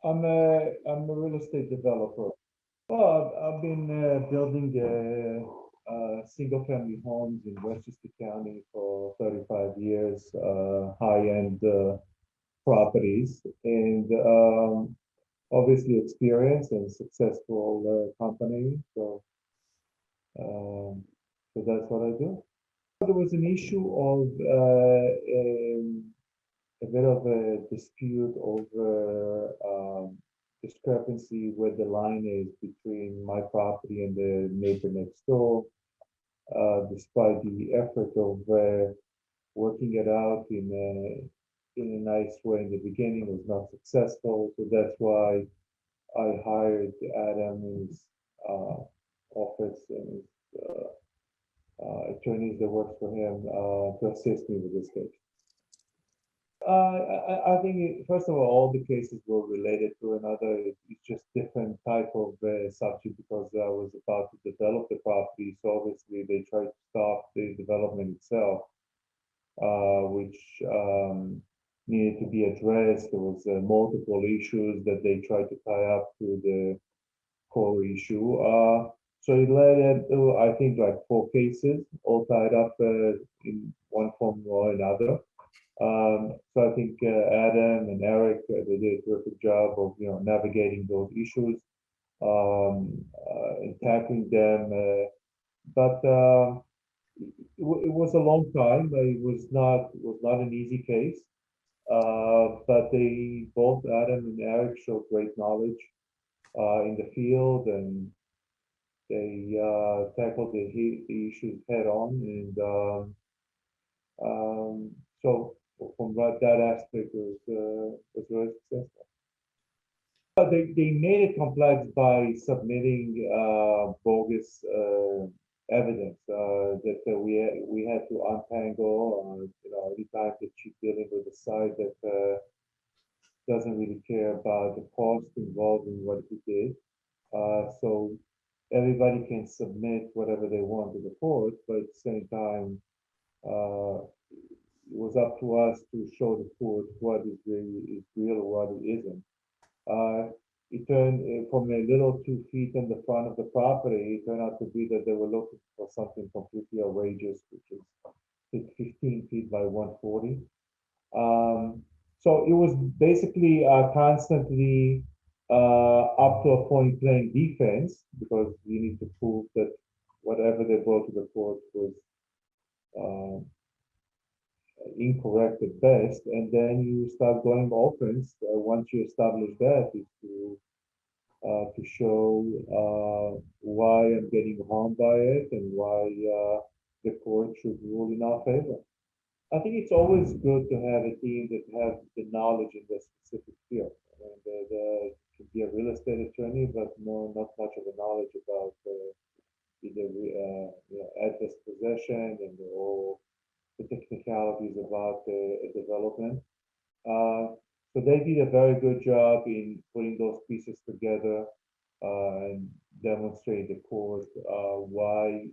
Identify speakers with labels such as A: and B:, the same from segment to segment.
A: I'm a real estate developer. Well, I've been building single-family homes in Westchester County for 35 years, high-end properties, and obviously experience and successful company. Um, so that's what I do. There was an issue of a bit of a dispute over discrepancy where the line is between my property and the neighbor next door. Despite the effort of working it out in a nice way in the beginning, was not successful. So that's why I hired Adam and his uh, office and his attorneys that work for him to assist me with this case. I think first of all the cases were related to another. It's just different type of subject because I was about to develop the property, so obviously they tried to stop the development itself, which needed to be addressed. There was multiple issues that they tried to tie up to the core issue. So it led to, I think, like 4 cases, all tied up in one form or another. So I think Adam and Eric, they did a terrific job of navigating those issues and tackling them. But it was a long time. It was not an easy case. But they both Adam and Eric showed great knowledge in the field, and they tackled the issues head on. And so from that aspect, was very successful. They made it complex by submitting bogus evidence that we had to untangle. Anytime that you're dealing with a site that doesn't really care about the cost involved in what he did. So everybody can submit whatever they want to the court, but at the same time, it was up to us to show the court what is real or what it isn't. Uh, it turned from a little 2 feet in the front of the property, it turned out to be that they were looking for something completely outrageous, which is 15 feet by 140. So it was basically constantly up to a point playing defense because you need to prove that whatever they brought to the court was uh, incorrect at best, and then you start going offense. Once you establish that, is to show why I'm getting harmed by it and why the court should rule in our favor. I think it's always good to have a team that has the knowledge in the specific field. I mean, there could be a real estate attorney, but not much of a knowledge about either adverse possession and all the technicalities about a development. So they did a very good job in putting those pieces together and demonstrate the court why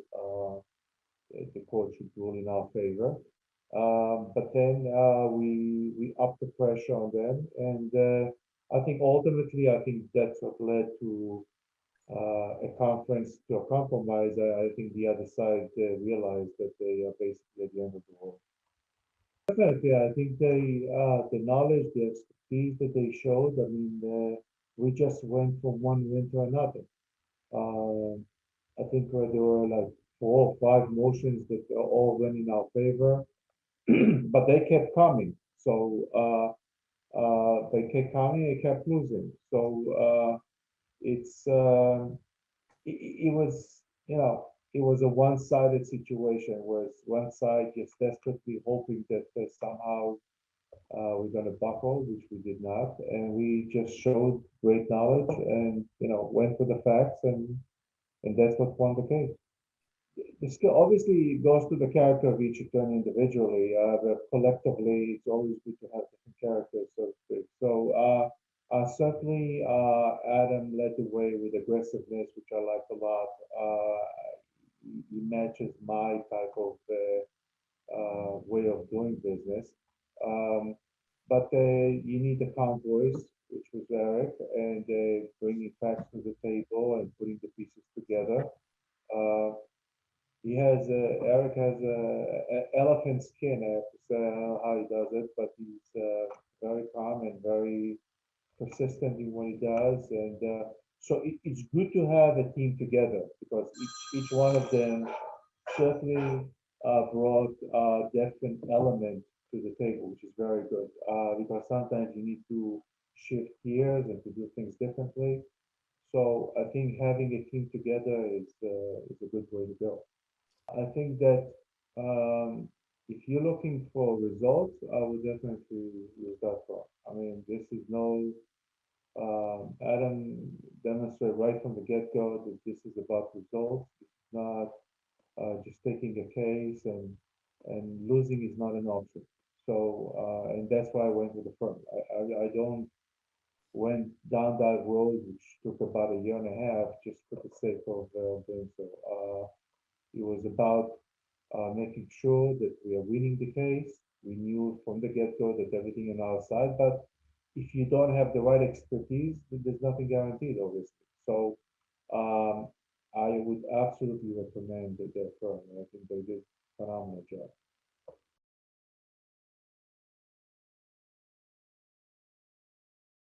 A: the court should rule in our favor. But then we upped the pressure on them, and I think ultimately, I think that's what led to a conference to a compromise. I think the other side realized that they are basically at the end of the world. Definitely, I think the knowledge, the expertise that they showed. I mean, we just went from one win to another. Um, I think there were like 4 or 5 motions that all went in our favor, but they kept coming. So they kept coming, they kept losing. So it's it was it was a one-sided situation, where one side just desperately hoping that somehow we're going to buckle, which we did not, and we just showed great knowledge and went for the facts, and that's what won the case. The skill obviously goes to the character of each attorney individually, but collectively, it's always good to have different characters, so to speak. So certainly, Adam led the way with aggressiveness, which I like a lot. He matches my type of way of doing business. But you need a calm voice, which was Eric, and bringing facts to the table and putting the pieces together. Uh, Eric has a elephant skin. I have to say, I don't know how he does it, but he's very calm and very persistent in what he does. And so it's good to have a team together because each one of them certainly brought a different element to the table, which is very good. Because sometimes you need to shift gears and to do things differently. So I think having a team together is a good way to go. I think that if you're looking for results, I would definitely use that one. I mean, this is no Adam demonstrated right from the get-go that this is about results. It's not just taking a case and losing is not an option. So and that's why I went with the firm. I don't went down that road, which took about a year and a half, just for the sake of doing so. It was about making sure that we are winning the case. We knew from the get-go that everything on our side, but if you don't have the right expertise, then there's nothing guaranteed, obviously. So um, I would absolutely recommend their firm. I think they did a phenomenal job.